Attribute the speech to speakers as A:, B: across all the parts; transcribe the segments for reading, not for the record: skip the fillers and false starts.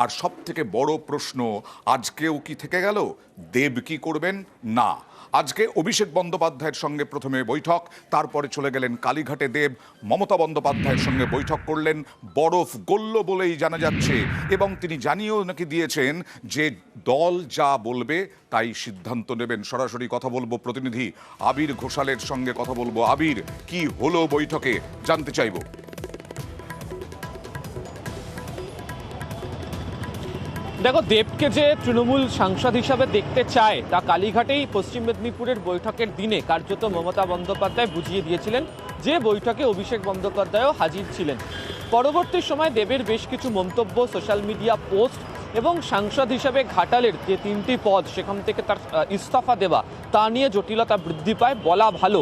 A: আর সব থেকে বড় প্রশ্ন আজকেও কি থেকে গেল? দেব কি করবেন? না, আজকে অভিষেক বন্দ্যোপাধ্যায়ের সঙ্গে প্রথমে বৈঠক, তারপরে চলে গেলেন কালীঘাটে দেব, মমতা বন্দ্যোপাধ্যায়ের সঙ্গে বৈঠক করলেন, বরফ গলল বলেই জানা যাচ্ছে। এবং তিনি জানিয়েও নাকি দিয়েছেন যে দল যা বলবে তাই সিদ্ধান্ত নেবেন। সরাসরি কথা বলবো প্রতিনিধি আবির ঘোষালের সঙ্গে কথা বলবো। আবির, কি হলো বৈঠকে জানতে চাইবো।
B: দেখো, দেবকে যে তৃণমূল সাংসদ হিসাবে দেখতে চায় তা কালীঘাটেই পশ্চিম মেদিনীপুরের বৈঠকের দিনে কার্যত মমতা বন্দ্যোপাধ্যায় বুঝিয়ে দিয়েছিলেন, যে বৈঠকে অভিষেক বন্দ্যোপাধ্যায়ও হাজির ছিলেন। পরবর্তী সময় দেবের বেশ কিছু মন্তব্য, সোশ্যাল মিডিয়া পোস্ট এবং সাংসদ হিসাবে ঘাটালের যে 3টি পদ সেখান থেকে তার ইস্তফা দেওয়া, তা নিয়ে জটিলতা বৃদ্ধি পায়। বলা ভালো,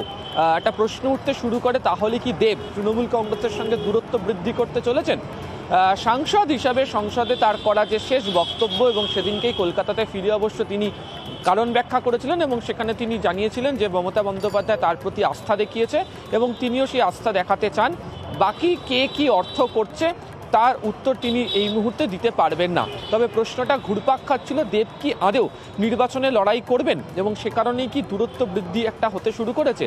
B: একটা প্রশ্ন উঠতে শুরু করে, তাহলে কি দেব তৃণমূল কংগ্রেসের সঙ্গে দূরত্ব বৃদ্ধি করতে চলেছেন? সাংসদ হিসাবে সংসদে তার করা যে শেষ বক্তব্য, এবং সেদিনকেই কলকাতাতে ফিরে অবশ্য তিনি কারণ ব্যাখ্যা করেছিলেন, এবং সেখানে তিনি জানিয়েছিলেন যে মমতা বন্দ্যোপাধ্যায় তার প্রতি আস্থা দেখিয়েছে এবং তিনিও সেই আস্থা দেখাতে চান। বাকি কে কি অর্থ করছে তার উত্তর তিনি এই মুহূর্তে দিতে পারবেন না। তবে প্রশ্নটা ঘুরপাক খাচ্ছিল, দেব কি আদৌ নির্বাচনে লড়াই করবেন, এবং সে কারণেই কি দূরত্ব বৃদ্ধি একটা হতে শুরু করেছে।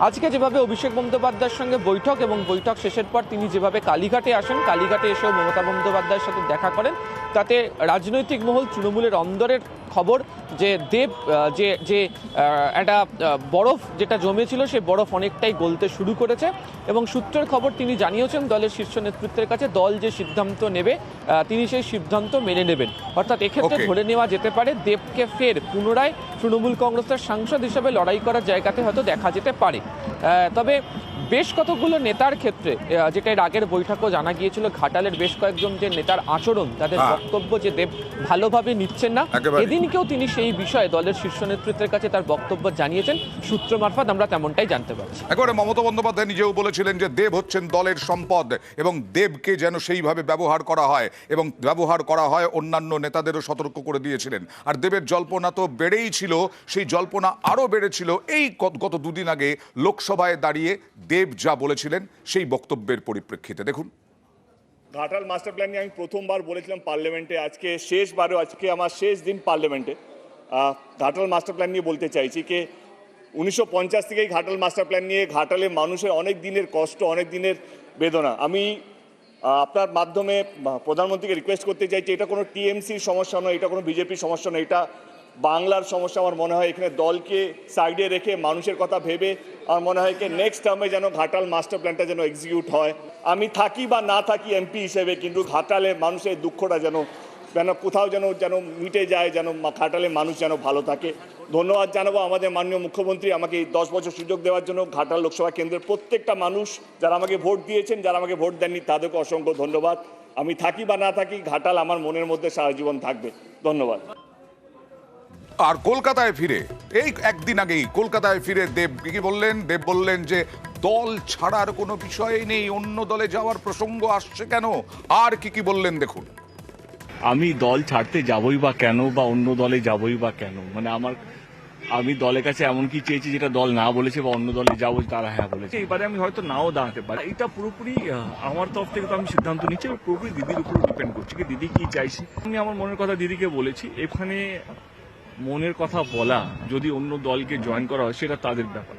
B: আজকে যেভাবে অভিষেক বন্দ্যোপাধ্যায়ের সঙ্গে বৈঠক, এবং বৈঠক শেষের পর তিনি যেভাবে কালীঘাটে আসেন, কালীঘাটে এসেও মমতা বন্দ্যোপাধ্যায়ের সাথে দেখা করেন, তাতে রাজনৈতিক মহল, তৃণমূলের অন্দরের খবর যে দেব যে একটা বরফ যেটা জমেছিল, সেই বরফ অনেকটাই গলতে শুরু করেছে। এবং সূত্রের খবর, তিনি জানিয়েছেন দলের শীর্ষ নেতৃত্বের কাছে দল যে সিদ্ধান্ত নেবে তিনি সেই সিদ্ধান্ত মেনে নেবেন। অর্থাৎ এক্ষেত্রে ধরে নেওয়া যেতে পারে দেবকে ফের পুনরায় তৃণমূল কংগ্রেসের সাংসদ হিসেবে লড়াই করার জায়গাতে হয়তো দেখা যেতে পারে। তবে বেশ কতগুলো নেতার ক্ষেত্রে, যেটা এর আগের বৈঠকেও জানা গিয়েছিল, ঘাটালের বেশ কয়েকজন যে নেতার আচরণ, তাদের বক্তব্য যে দেব ভালোভাবে নিচ্ছেন না, এদিনকেও তিনি সেই বিষয়ে দলের শীর্ষ নেতৃত্বের কাছে তার বক্তব্য জানিয়েছেন। সূত্র মারফত আমরা তেমনটাই জানতে পারছি।
A: একবারে মমতা বন্দ্যোপাধ্যায় নিজেও বলেছিলেন যে দেব হচ্ছেন দলের সম্পদ, এবং দেবকে যেন সেইভাবে ব্যবহার করা হয়, এবং ব্যবহার করা হয় অন্যান্য নেতাদেরও সতর্ক করে দিয়েছিলেন। আর দেবের জল্পনা তো বেড়েই ছিল, সেই জল্পনা আরও বেড়েছিল এই গত দুদিন আগে লোকসভায় দাঁড়িয়ে দেব যা বলেছিলেন সেই বক্তব্যের পরিপ্রেক্ষিতে। দেখুন,
C: ঘাটাল মাস্টার প্ল্যান নিয়ে আমি প্রথমবার বলেছিলাম পার্লামেন্টে, আজকে শেষবারও, আজকে আমার শেষ দিন পার্লামেন্টে। ঘাটাল মাস্টার প্ল্যান নিয়ে বলতে চাইছি যে 1950 থেকেই ঘাটাল মাস্টার প্ল্যান নিয়ে ঘাটালে মানুষের অনেক দিনের কষ্ট, অনেক দিনের বেদনা। আমি আপনার মাধ্যমে প্রধানমন্ত্রীকে রিকোয়েস্ট করতে চাইছি, এটা কোনো টিএমসির সমস্যা নয়, এটা কোনো বিজেপির সমস্যা নয়, এটা বাংলার সমস্যা। আমার মনে হয় এখানে দলকে সাইডে রেখে মানুষের কথা ভেবে আমার মনে হয় কি নেক্সট টার্মে যেন ঘাটাল মাস্টার প্ল্যানটা যেন এক্সিকিউট হয়। আমি থাকি বা না থাকি এমপি হিসেবে, কিন্তু ঘাটালে মানুষের দুঃখটা যেন কোথাও যেন মিটে যায়, যেন ঘাটালে মানুষ যেন ভালো থাকে। ধন্যবাদ জানাবো আমাদের মাননীয় মুখ্যমন্ত্রী আমাকে এই 10 বছর সুযোগ দেওয়ার জন্য। ঘাটাল লোকসভা কেন্দ্রের প্রত্যেকটা মানুষ যারা আমাকে ভোট দিয়েছেন, যারা আমাকে ভোট দেননি, তাদেরকে অসংখ্য ধন্যবাদ। আমি থাকি বা না থাকি, ঘাটাল আমার মনের মধ্যে সারা জীবন থাকবে। ধন্যবাদ।
A: আর কলকাতায় ফিরে, এই একদিন আগেই কলকাতায় ফিরে দেব কি বললেন? দেব বললেন যে দল ছাড়ার কোনো বিষয় নেই, অন্য দলে যাওয়ার প্রসঙ্গ আসছে কেন, আর কি বললেন দেখুন।
D: আমি দল ছাড়তে যাবই বা কেন, বা অন্য দলে যাবই বা কেন, মানে আমি দলের কাছে এমন কি চেয়েছি যেটা দল না বলেছে, বা অন্য দলে যাবো তারা হ্যাঁ বলেছে। এবারে আমি হয়তো নাও দাঁড়াতে পারি, এটা পুরোপুরি আমার তরফ থেকে তো আমি সিদ্ধান্ত নিচ্ছি, পুরোপুরি দিদির উপর ডিপেন্ড করছি কি দিদি কি চাইছি। আমি আমার মনের কথা দিদিকে বলেছি। এখানে মনের কথা বলা, যদি অন্য দলকে জয়েন করা হয় সেটা তাদের ব্যাপার।